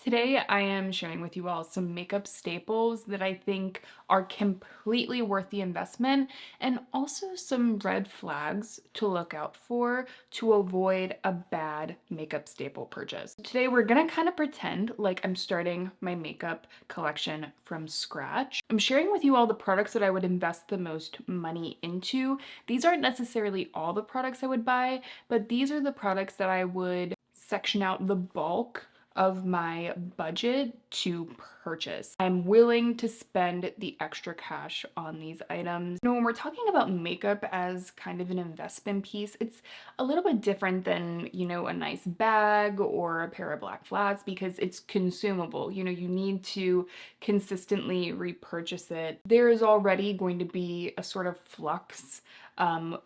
Today, I am sharing with you all some makeup staples that I think are completely worth the investment and also some red flags to look out for to avoid a bad makeup staple purchase. Today, we're gonna kind of pretend like I'm starting my makeup collection from scratch. I'm sharing with you all the products that I would invest the most money into. These aren't necessarily all the products I would buy, but these are the products that I would section out the bulk of my budget to purchase. I'm willing to spend the extra cash on these items. When we're talking about makeup as kind of an investment piece, it's a little bit different than, a nice bag or a pair of black flats because it's consumable. You need to consistently repurchase it. There is already going to be a sort of flux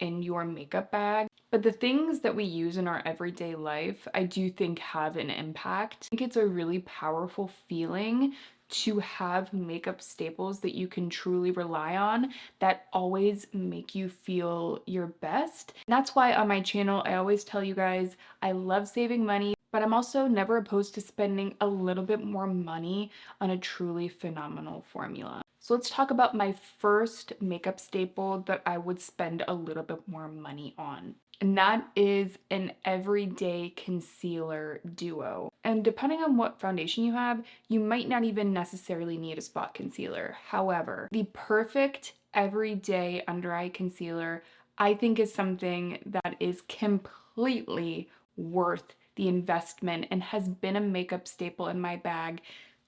in your makeup bag. But the things that we use in our everyday life, I do think have an impact. I think it's a really powerful feeling to have makeup staples that you can truly rely on that always make you feel your best. And that's why on my channel, I always tell you guys, I love saving money, but I'm also never opposed to spending a little bit more money on a truly phenomenal formula. So let's talk about my first makeup staple that I would spend a little bit more money on. And that is an everyday concealer duo. And depending on what foundation you have, you might not even necessarily need a spot concealer. However, the perfect everyday under eye concealer, I think, is something that is completely worth the investment and has been a makeup staple in my bag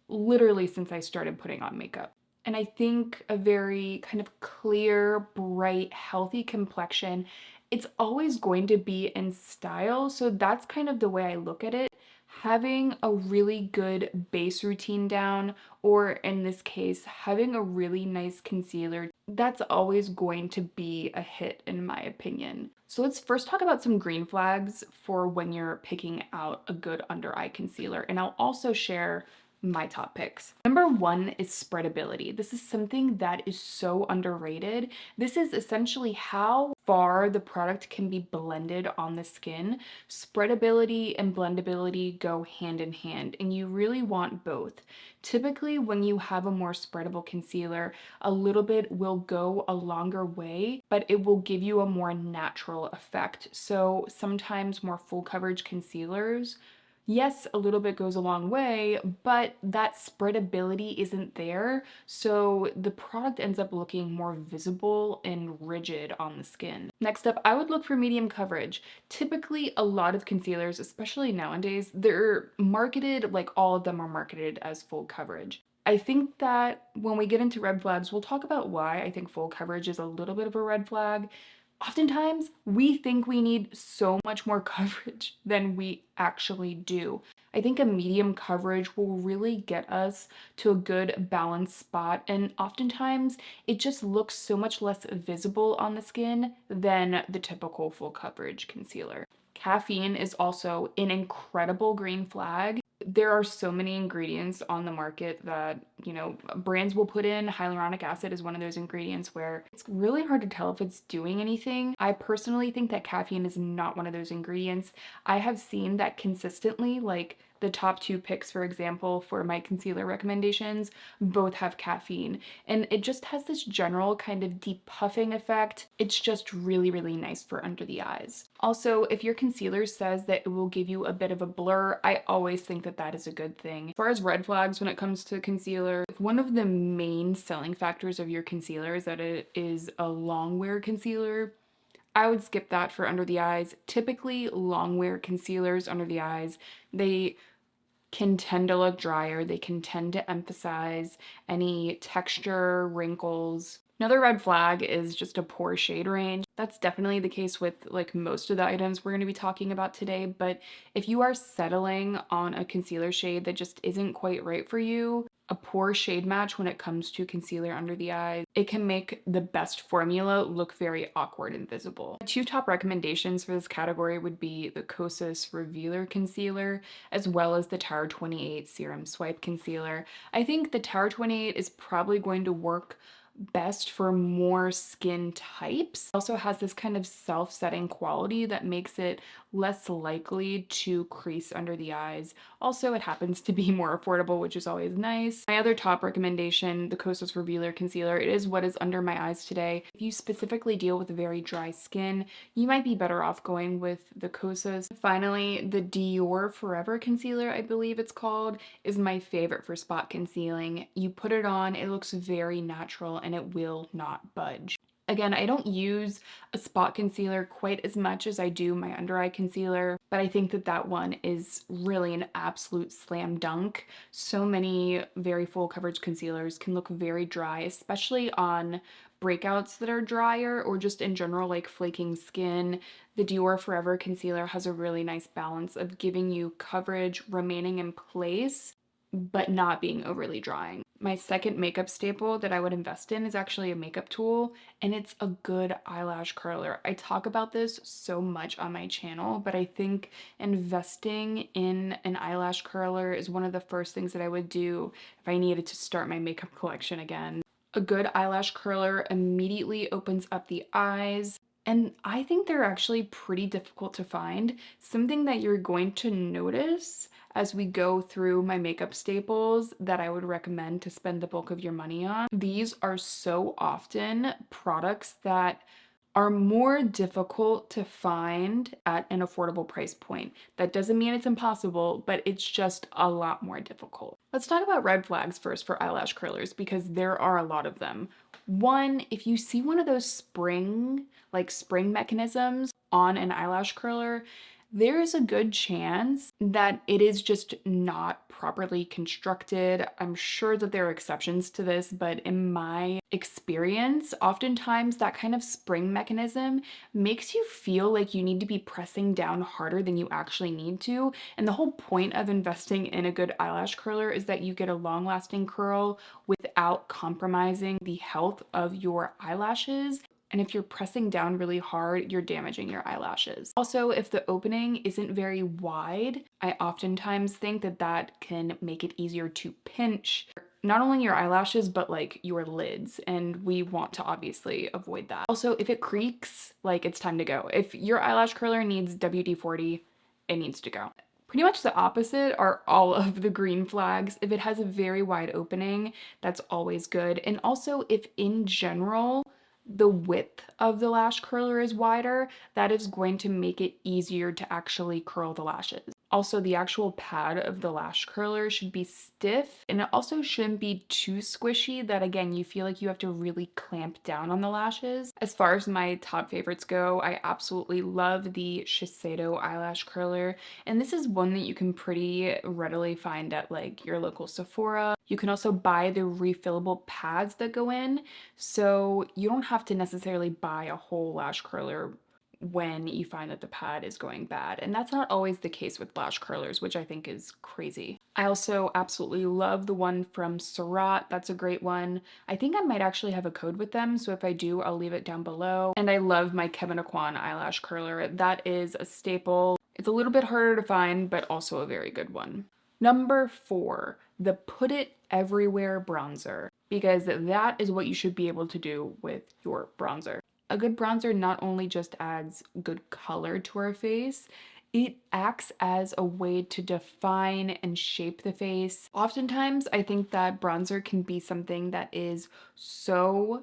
literally since I started putting on makeup. And I think a very kind of clear, bright, healthy complexion, it's always going to be in style. So that's kind of the way I look at it. Having a really good base routine down, or in this case, having a really nice concealer, that's always going to be a hit in my opinion. So let's first talk about some green flags for when you're picking out a good under eye concealer. And I'll also share my top picks. Number one is spreadability. This is something that is so underrated. This is essentially how far the product can be blended on the skin. Spreadability and blendability go hand in hand, and you really want both. Typically, when you have a more spreadable concealer, a little bit will go a longer way, but it will give you a more natural effect. So sometimes more full coverage concealers, yes, a little bit goes a long way, but that spreadability isn't there, so the product ends up looking more visible and rigid on the skin. Next up, I would look for medium coverage. Typically, a lot of concealers, especially nowadays, they're marketed, like all of them are marketed as full coverage. I think that when we get into red flags, we'll talk about why I think full coverage is a little bit of a red flag. Oftentimes, we think we need so much more coverage than we actually do. I think a medium coverage will really get us to a good balanced spot, and oftentimes it just looks so much less visible on the skin than the typical full coverage concealer. Caffeine is also an incredible green flag. There are so many ingredients on the market that, brands will put in. Hyaluronic acid is one of those ingredients where it's really hard to tell if it's doing anything. I personally think that caffeine is not one of those ingredients. I have seen that consistently, like the top two picks, for example, for my concealer recommendations, both have caffeine. And it just has this general kind of depuffing effect. It's just really, really nice for under the eyes. Also, if your concealer says that it will give you a bit of a blur, I always think that that is a good thing. As far as red flags when it comes to concealer, if one of the main selling factors of your concealer is that it is a long wear concealer, I would skip that for under the eyes. Typically, long wear concealers under the eyes, they can tend to look drier. They can tend to emphasize any texture, wrinkles. Another red flag is just a poor shade range. That's definitely the case with like most of the items we're going to be talking about today, but if you are settling on a concealer shade that just isn't quite right for you, a poor shade match when it comes to concealer under the eyes, it can make the best formula look very awkward and visible. Two top recommendations for this category would be the Kosas Revealer Concealer as well as the Tower 28 Serum Swipe Concealer. I think the Tower 28 is probably going to work best for more skin types. It also has this kind of self-setting quality that makes it less likely to crease under the eyes. Also, it happens to be more affordable, which is always nice. My other top recommendation, the Kosas Revealer Concealer. It is what is under my eyes today. If you specifically deal with very dry skin, you might be better off going with the Kosas. Finally, the Dior Forever Concealer, I believe it's called, is my favorite for spot concealing. You put it on, it looks very natural, and it will not budge. Again, I don't use a spot concealer quite as much as I do my under eye concealer, but I think that that one is really an absolute slam dunk. So many very full coverage concealers can look very dry, especially on breakouts that are drier or just in general like flaking skin. The Dior Forever Concealer has a really nice balance of giving you coverage, remaining in place, but not being overly drying. My second makeup staple that I would invest in is actually a makeup tool, and it's a good eyelash curler. I talk about this so much on my channel, but I think investing in an eyelash curler is one of the first things that I would do if I needed to start my makeup collection again. A good eyelash curler immediately opens up the eyes, and I think they're actually pretty difficult to find. Something that you're going to notice as we go through my makeup staples that I would recommend to spend the bulk of your money on. These are so often products that are more difficult to find at an affordable price point. That doesn't mean it's impossible, but it's just a lot more difficult. Let's talk about red flags first for eyelash curlers because there are a lot of them. One, if you see one of those spring mechanisms on an eyelash curler, there is a good chance that it is just not properly constructed. I'm sure that there are exceptions to this, but in my experience, oftentimes that kind of spring mechanism makes you feel like you need to be pressing down harder than you actually need to. And the whole point of investing in a good eyelash curler is that you get a long-lasting curl without compromising the health of your eyelashes. And if you're pressing down really hard, you're damaging your eyelashes. Also, if the opening isn't very wide, I oftentimes think that that can make it easier to pinch not only your eyelashes, but like your lids. And we want to obviously avoid that. Also, if it creaks, like it's time to go. If your eyelash curler needs WD-40, it needs to go. Pretty much the opposite are all of the green flags. If it has a very wide opening, that's always good. And also if in general, the width of the lash curler is wider, that is going to make it easier to actually curl the lashes. Also, the actual pad of the lash curler should be stiff, and it also shouldn't be too squishy that, again, you feel like you have to really clamp down on the lashes. As far as my top favorites go, I absolutely love the Shiseido eyelash curler, and this is one that you can pretty readily find at like your local Sephora. You can also buy the refillable pads that go in, so you don't have to necessarily buy a whole lash curler when you find that the pad is going bad. And that's not always the case with lash curlers, which I think is crazy. I also absolutely love the one from Surratt. That's a great one. I think I might actually have a code with them, so if I do, I'll leave it down below. And I love my Kevyn Aucoin eyelash curler. That is a staple. It's a little bit harder to find, but also a very good one. Number 4, the Put It Everywhere bronzer, because that is what you should be able to do with your bronzer. A good bronzer not only just adds good color to our face, it acts as a way to define and shape the face. Oftentimes, I think that bronzer can be something that is so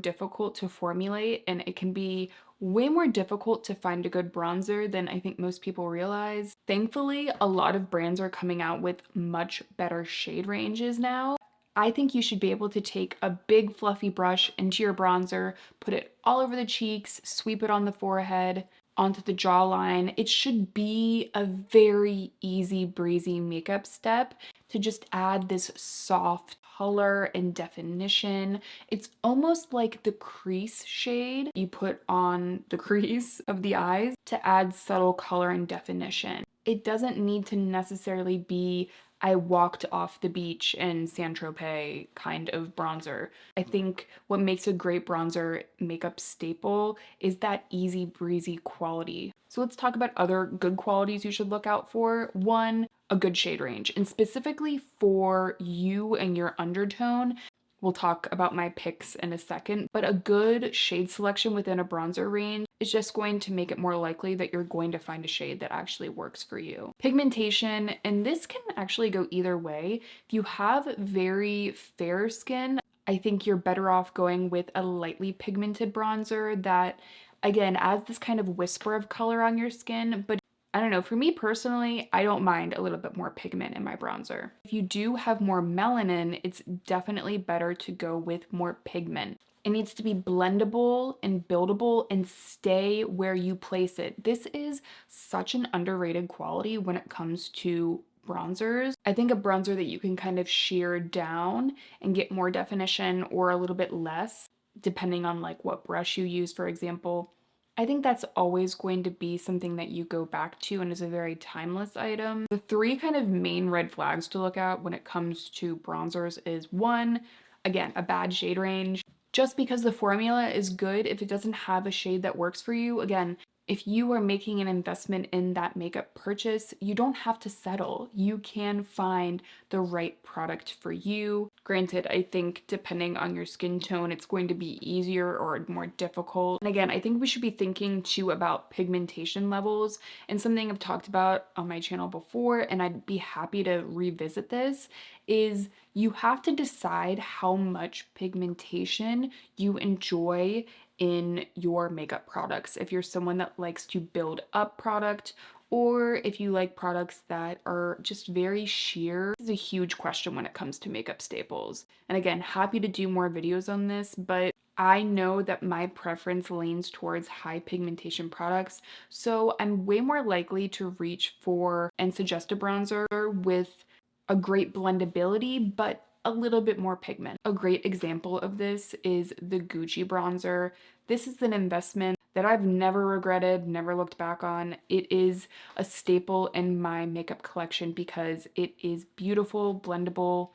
difficult to formulate, and it can be way more difficult to find a good bronzer than I think most people realize. Thankfully, a lot of brands are coming out with much better shade ranges now. I think you should be able to take a big fluffy brush into your bronzer, put it all over the cheeks, sweep it on the forehead, onto the jawline. It should be a very easy breezy makeup step to just add this soft color and definition. It's almost like the crease shade you put on the crease of the eyes to add subtle color and definition. It doesn't need to necessarily be I walked off the beach in Saint-Tropez kind of bronzer. I think what makes a great bronzer makeup staple is that easy breezy quality. So let's talk about other good qualities you should look out for. 1, a good shade range, and specifically for you and your undertone, We'll talk about my picks in a second, but a good shade selection within a bronzer range is just going to make it more likely that you're going to find a shade that actually works for you. Pigmentation, and this can actually go either way. If you have very fair skin, I think you're better off going with a lightly pigmented bronzer that, again, adds this kind of whisper of color on your skin, but I don't know, for me personally, I don't mind a little bit more pigment in my bronzer. If you do have more melanin, it's definitely better to go with more pigment. It needs to be blendable and buildable and stay where you place it. This is such an underrated quality when it comes to bronzers. I think a bronzer that you can kind of shear down and get more definition or a little bit less, depending on like what brush you use, for example, I think that's always going to be something that you go back to and is a very timeless item. The three kind of main red flags to look at when it comes to bronzers is one, again, a bad shade range. Just because the formula is good, if it doesn't have a shade that works for you, again, if you are making an investment in that makeup purchase, you don't have to settle. You can find the right product for you. Granted, I think depending on your skin tone, it's going to be easier or more difficult. And again, I think we should be thinking too about pigmentation levels, and something I've talked about on my channel before, and I'd be happy to revisit this, is you have to decide how much pigmentation you enjoy in your makeup products. If you're someone that likes to build up product, or if you like products that are just very sheer. This is a huge question when it comes to makeup staples. And again, happy to do more videos on this, but I know that my preference leans towards high pigmentation products, so I'm way more likely to reach for and suggest a bronzer with a great blendability, but a little bit more pigment. A great example of this is the Gucci bronzer. This is an investment that I've never regretted, never looked back on. It is a staple in my makeup collection because it is beautiful, blendable,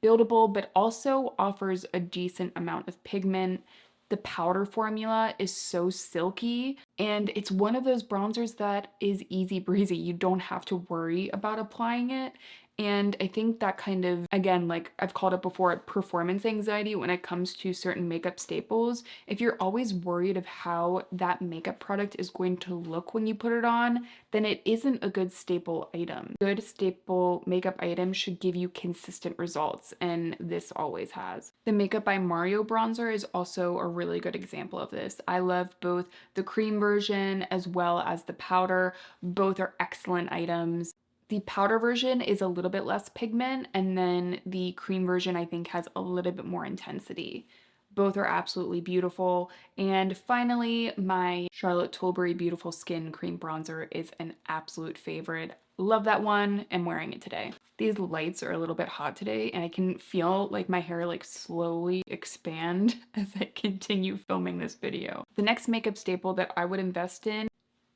buildable, but also offers a decent amount of pigment. The powder formula is so silky, and it's one of those bronzers that is easy breezy. You don't have to worry about applying it. And I think that kind of, again, like I've called it before, performance anxiety when it comes to certain makeup staples. If you're always worried of how that makeup product is going to look when you put it on, then it isn't a good staple item. Good staple makeup items should give you consistent results, and this always has. The Makeup by Mario bronzer is also a really good example of this. I love both the cream version as well as the powder. Both are excellent items. The powder version is a little bit less pigment, and then the cream version I think has a little bit more intensity. Both are absolutely beautiful. And finally, my Charlotte Tilbury Beautiful Skin Cream Bronzer is an absolute favorite. Love that one. I'm wearing it today. These lights are a little bit hot today, and I can feel like my hair like slowly expand as I continue filming this video. The next makeup staple that I would invest in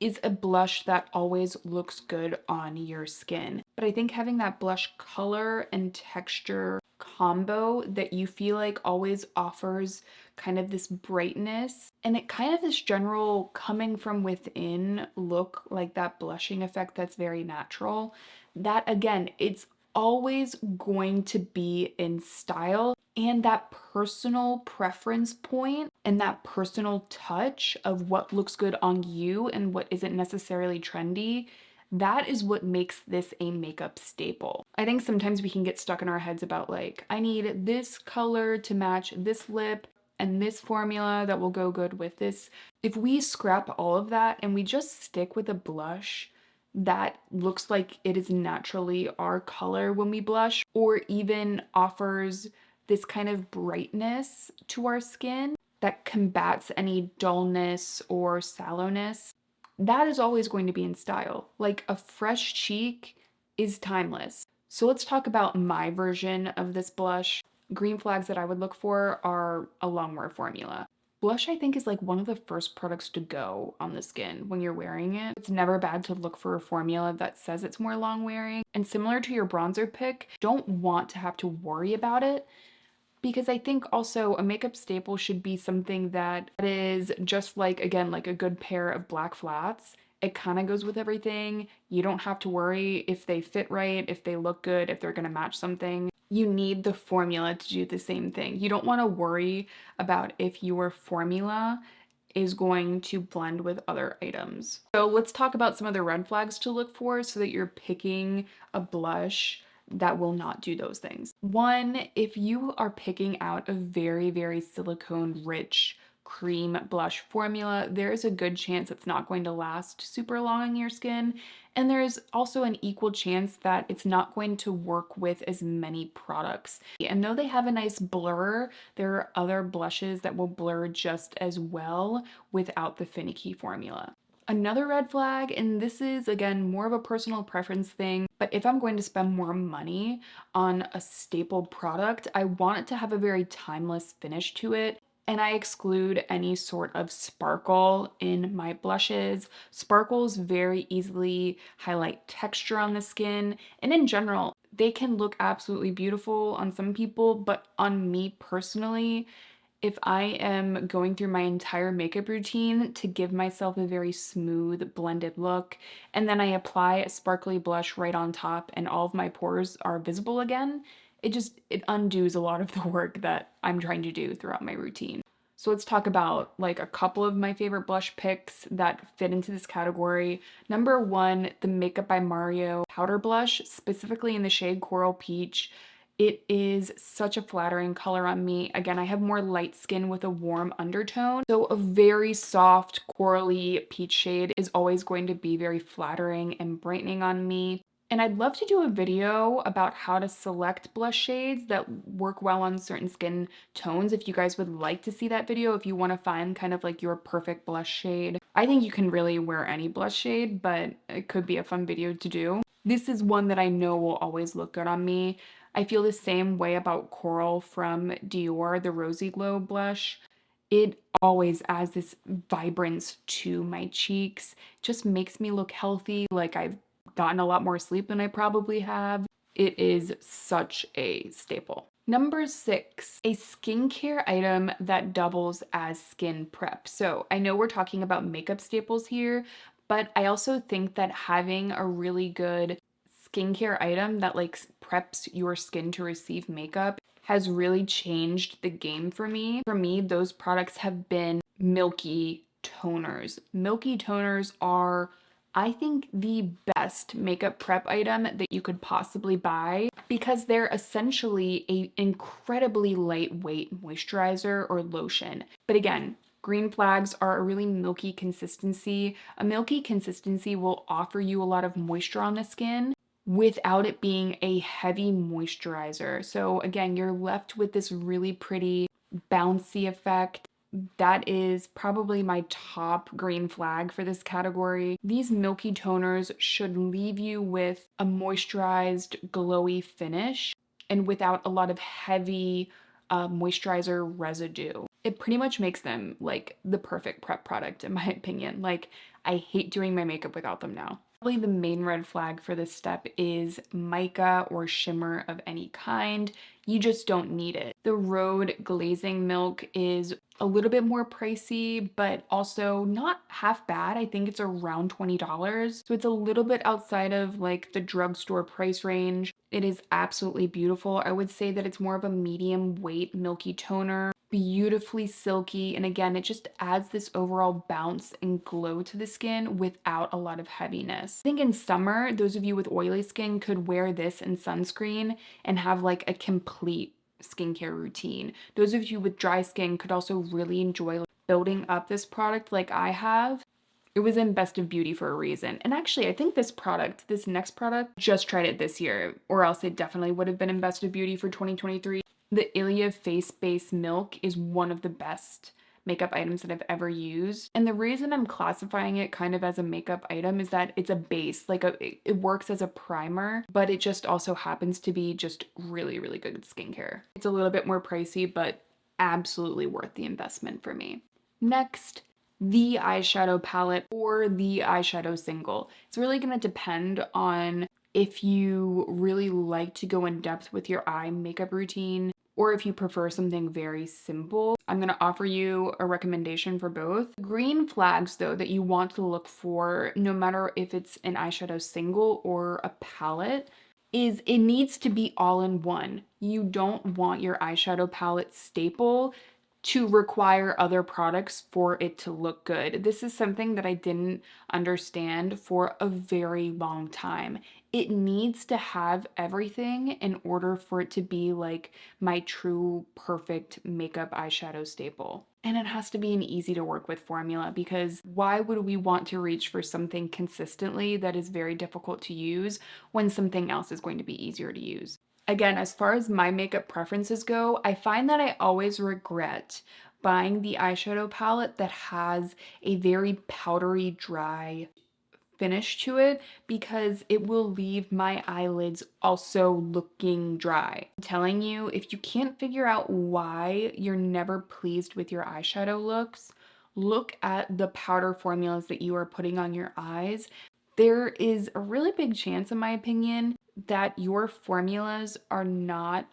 is a blush that always looks good on your skin. But I think having that blush color and texture combo that you feel like always offers kind of this brightness and it kind of this general coming from within look, like that blushing effect that's very natural, that again, it's always going to be in style, and that personal preference point and that personal touch of what looks good on you and what isn't necessarily trendy, that is what makes this a makeup staple. I think sometimes we can get stuck in our heads about like, I need this color to match this lip and this formula that will go good with this. If we scrap all of that and we just stick with a blush that looks like it is naturally our color when we blush, or even offers this kind of brightness to our skin that combats any dullness or sallowness, that is always going to be in style. Like a fresh cheek is timeless. So let's talk about my version of this blush. Green flags that I would look for are a long-wear formula. Blush, I think, is like one of the first products to go on the skin when you're wearing it. It's never bad to look for a formula that says it's more long wearing. And similar to your bronzer pick, don't want to have to worry about it, because I think also a makeup staple should be something that is just like, again, like a good pair of black flats. It kind of goes with everything. You don't have to worry if they fit right, if they look good, if they're gonna match something. You need the formula to do the same thing. You don't want to worry about if your formula is going to blend with other items. So let's talk about some of the red flags to look for so that you're picking a blush that will not do those things. One, if you are picking out a very, very silicone rich cream blush formula, there is a good chance it's not going to last super long on your skin. And there's also an equal chance that it's not going to work with as many products. And though they have a nice blur, there are other blushes that will blur just as well without the finicky formula. Another red flag, and this is again more of a personal preference thing, but if I'm going to spend more money on a staple product, I want it to have a very timeless finish to it. And I exclude any sort of sparkle in my blushes. Sparkles very easily highlight texture on the skin, and in general, they can look absolutely beautiful on some people, but on me personally, if I am going through my entire makeup routine to give myself a very smooth blended look, and then I apply a sparkly blush right on top and all of my pores are visible again, it undoes a lot of the work that I'm trying to do throughout my routine. So let's talk about like a couple of my favorite blush picks that fit into this category. Number one, the Makeup by Mario powder blush, specifically in the shade Coral Peach. It is such a flattering color on me. Again, I have more light skin with a warm undertone, so a very soft corally peach shade is always going to be very flattering and brightening on me. And I'd love to do a video about how to select blush shades that work well on certain skin tones if you guys would like to see that video, if you want to find kind of like your perfect blush shade. I think you can really wear any blush shade, but it could be a fun video to do. This is one that I know will always look good on me. I feel the same way about Coral from Dior, the Rosy Glow blush. It always adds this vibrance to my cheeks, just makes me look healthy, like I've gotten a lot more sleep than I probably have. It is such a staple. Number 6, a skincare item that doubles as skin prep. So I know we're talking about makeup staples here, but I also think that having a really good skincare item that like preps your skin to receive makeup has really changed the game for me. For me, those products have been milky toners. Milky toners are, I think, the best makeup prep item that you could possibly buy because they're essentially an incredibly lightweight moisturizer or lotion. But again, green flags are a really milky consistency. A milky consistency will offer you a lot of moisture on the skin without it being a heavy moisturizer. So again, you're left with this really pretty bouncy effect. That is probably my top green flag for this category. These milky toners should leave you with a moisturized, glowy finish and without a lot of heavy moisturizer residue. It pretty much makes them like the perfect prep product in my opinion. Like, I hate doing my makeup without them now. Probably the main red flag for this step is mica or shimmer of any kind. You just don't need it. The Rhode Glazing Milk is a little bit more pricey, but also not half bad. I think it's around $20. So it's a little bit outside of like the drugstore price range. It is absolutely beautiful. I would say that it's more of a medium weight milky toner, beautifully silky, and again, it just adds this overall bounce and glow to the skin without a lot of heaviness. I think in summer, those of you with oily skin could wear this and sunscreen and have like a complete skincare routine. Those of you with dry skin could also really enjoy building up this product like I have. It was in Best of Beauty for a reason. And actually, I think this next product, just tried it this year, or else it definitely would have been in Best of Beauty for 2023. The Ilia Face Base Milk is one of the best makeup items that I've ever used. And the reason I'm classifying it kind of as a makeup item is that it's a base, like it works as a primer, but it just also happens to be just really, really good skincare. It's a little bit more pricey, but absolutely worth the investment for me. Next, the eyeshadow palette or the eyeshadow single. It's really gonna depend on if you really like to go in depth with your eye makeup routine or if you prefer something very simple. I'm gonna offer you a recommendation for both. Green flags though that you want to look for, no matter if it's an eyeshadow single or a palette, is it needs to be all in one. You don't want your eyeshadow palette staple to require other products for it to look good. This is something that I didn't understand for a very long time. It needs to have everything in order for it to be like my true perfect makeup eyeshadow staple. And it has to be an easy to work with formula, because why would we want to reach for something consistently that is very difficult to use when something else is going to be easier to use? Again, as far as my makeup preferences go, I find that I always regret buying the eyeshadow palette that has a very powdery, dry finish to it, because it will leave my eyelids also looking dry. I'm telling you, if you can't figure out why you're never pleased with your eyeshadow looks, look at the powder formulas that you are putting on your eyes. There is a really big chance, in my opinion, that your formulas are not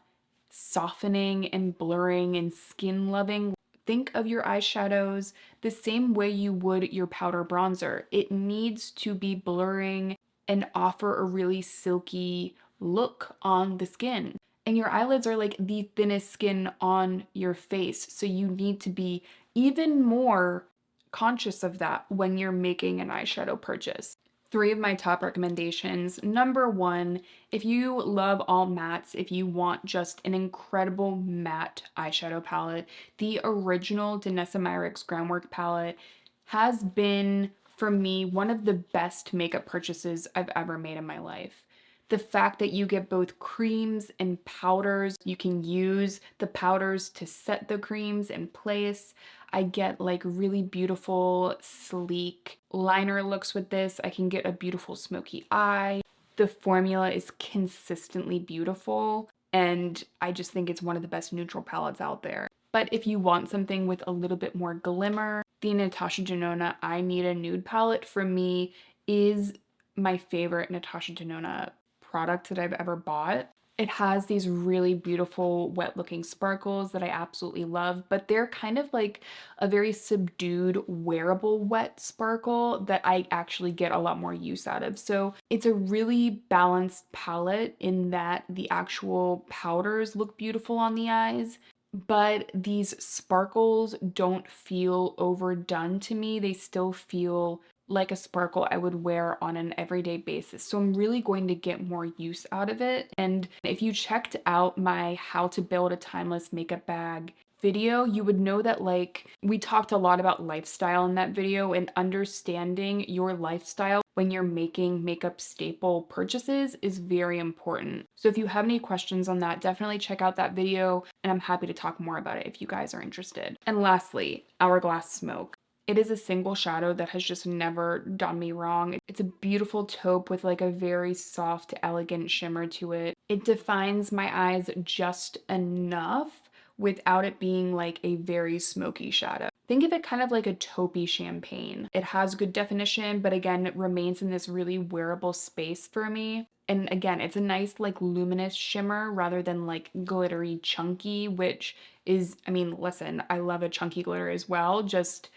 softening and blurring and skin loving. Think of your eyeshadows the same way you would your powder bronzer. It needs to be blurring and offer a really silky look on the skin. And your eyelids are like the thinnest skin on your face, so you need to be even more conscious of that when you're making an eyeshadow purchase. Three of my top recommendations. Number one, if you love all mattes, if you want just an incredible matte eyeshadow palette, the original Danessa Myricks Groundwork palette has been, for me, one of the best makeup purchases I've ever made in my life. The fact that you get both creams and powders, you can use the powders to set the creams in place. I get like really beautiful, sleek liner looks with this. I can get a beautiful smoky eye. The formula is consistently beautiful, and I just think it's one of the best neutral palettes out there. But if you want something with a little bit more glimmer, the Natasha Denona I Need a Nude palette for me is my favorite Natasha Denona product that I've ever bought. It has these really beautiful wet looking sparkles that I absolutely love, but they're kind of like a very subdued wearable wet sparkle that I actually get a lot more use out of. So it's a really balanced palette in that the actual powders look beautiful on the eyes, but these sparkles don't feel overdone to me. They still feel like a sparkle I would wear on an everyday basis. So I'm really going to get more use out of it. And if you checked out my How to Build a Timeless Makeup Bag video, you would know that like we talked a lot about lifestyle in that video, and understanding your lifestyle when you're making makeup staple purchases is very important. So if you have any questions on that, definitely check out that video, and I'm happy to talk more about it if you guys are interested. And lastly, Hourglass Smoke. It is a single shadow that has just never done me wrong. It's a beautiful taupe with like a very soft, elegant shimmer to it. It defines my eyes just enough without it being like a very smoky shadow. Think of it kind of like a taupey champagne. It has good definition, but again, it remains in this really wearable space for me. And again, it's a nice like luminous shimmer rather than like glittery chunky, which is, I mean, listen, I love a chunky glitter as well, just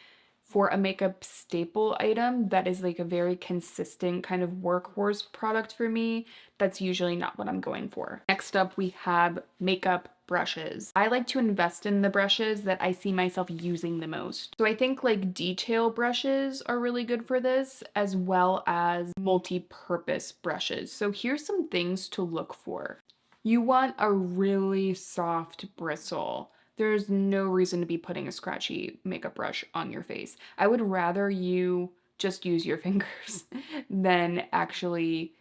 for a makeup staple item that is like a very consistent kind of workhorse product for me, that's usually not what I'm going for. Next up, we have makeup brushes. I like to invest in the brushes that I see myself using the most. So I think like detail brushes are really good for this, as well as multi-purpose brushes. So here's some things to look for. You want a really soft bristle. There's no reason to be putting a scratchy makeup brush on your face. I would rather you just use your fingers than actually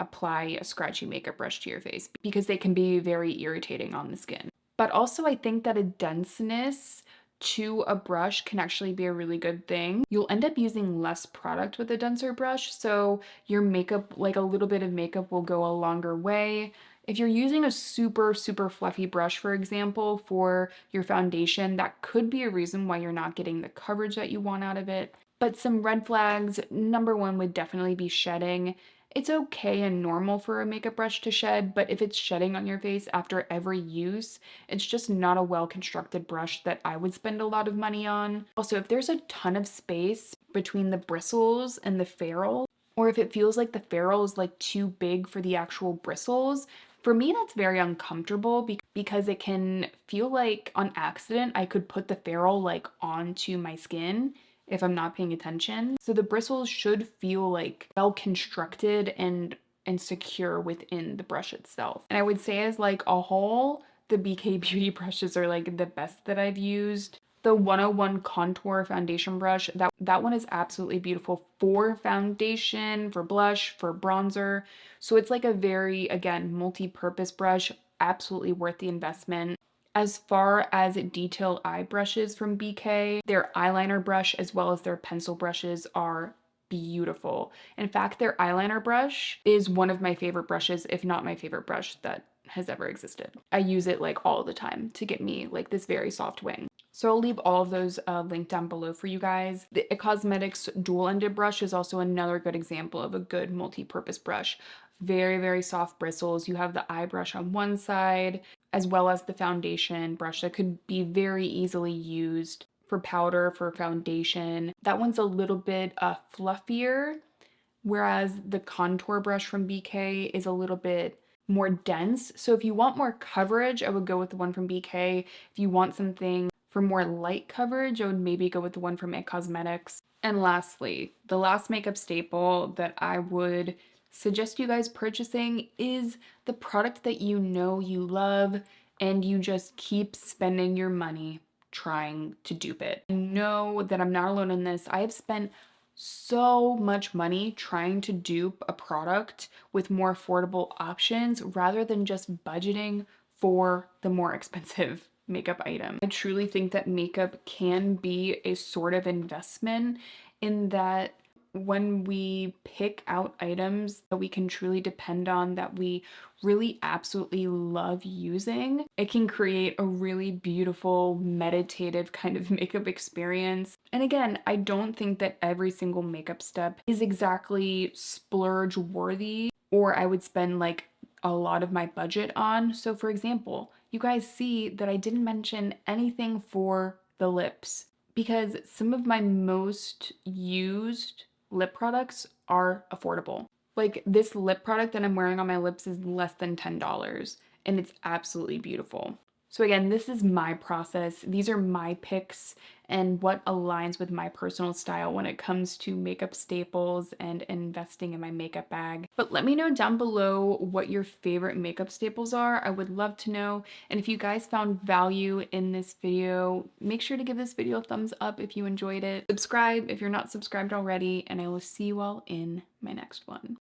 apply a scratchy makeup brush to your face, because they can be very irritating on the skin. But also I think that a denseness to a brush can actually be a really good thing. You'll end up using less product with a denser brush, so your makeup, like a little bit of makeup, will go a longer way. If you're using a super fluffy brush, for example, for your foundation, that could be a reason why you're not getting the coverage that you want out of it. But some red flags, number one would definitely be shedding. It's okay and normal for a makeup brush to shed, but if it's shedding on your face after every use, it's just not a well-constructed brush that I would spend a lot of money on. Also, if there's a ton of space between the bristles and the ferrule, or if it feels like the ferrule is like too big for the actual bristles. For me, that's very uncomfortable because it can feel like on accident I could put the ferrule like onto my skin if I'm not paying attention. So the bristles should feel like well constructed and secure within the brush itself. And I would say as like a whole, the BK Beauty brushes are like the best that I've used. The 101 contour foundation brush, that one is absolutely beautiful for foundation, for blush, for bronzer. So it's like a very, again, multi-purpose brush, absolutely worth the investment. As far as detail eye brushes from BK, their eyeliner brush as well as their pencil brushes are beautiful. In fact, their eyeliner brush is one of my favorite brushes, if not my favorite brush that has ever existed. I use it like all the time to get me like this very soft wing. So I'll leave all of those linked down below for you guys. The It Cosmetics dual-ended brush is also another good example of a good multi-purpose brush. Very, very soft bristles. You have the eye brush on one side, as well as the foundation brush that could be very easily used for powder, for foundation. That one's a little bit fluffier, whereas the contour brush from BK is a little bit more dense. So if you want more coverage, I would go with the one from BK. If you want something for more light coverage, I would maybe go with the one from It Cosmetics. And lastly, the last makeup staple that I would suggest you guys purchasing is the product that you know you love and you just keep spending your money trying to dupe it. I know that I'm not alone in this. I have spent so much money trying to dupe a product with more affordable options rather than just budgeting for the more expensive makeup item. I truly think that makeup can be a sort of investment in that when we pick out items that we can truly depend on, that we really absolutely love using, it can create a really beautiful, meditative kind of makeup experience. And again, I don't think that every single makeup step is exactly splurge worthy, or I would spend like a lot of my budget on. So for example, you guys see that I didn't mention anything for the lips because some of my most used lip products are affordable. Like this lip product that I'm wearing on my lips is less than $10 and it's absolutely beautiful. So again, this is my process. These are my picks and what aligns with my personal style when it comes to makeup staples and investing in my makeup bag. But let me know down below what your favorite makeup staples are. I would love to know. And if you guys found value in this video, make sure to give this video a thumbs up if you enjoyed it. Subscribe if you're not subscribed already, and I will see you all in my next one.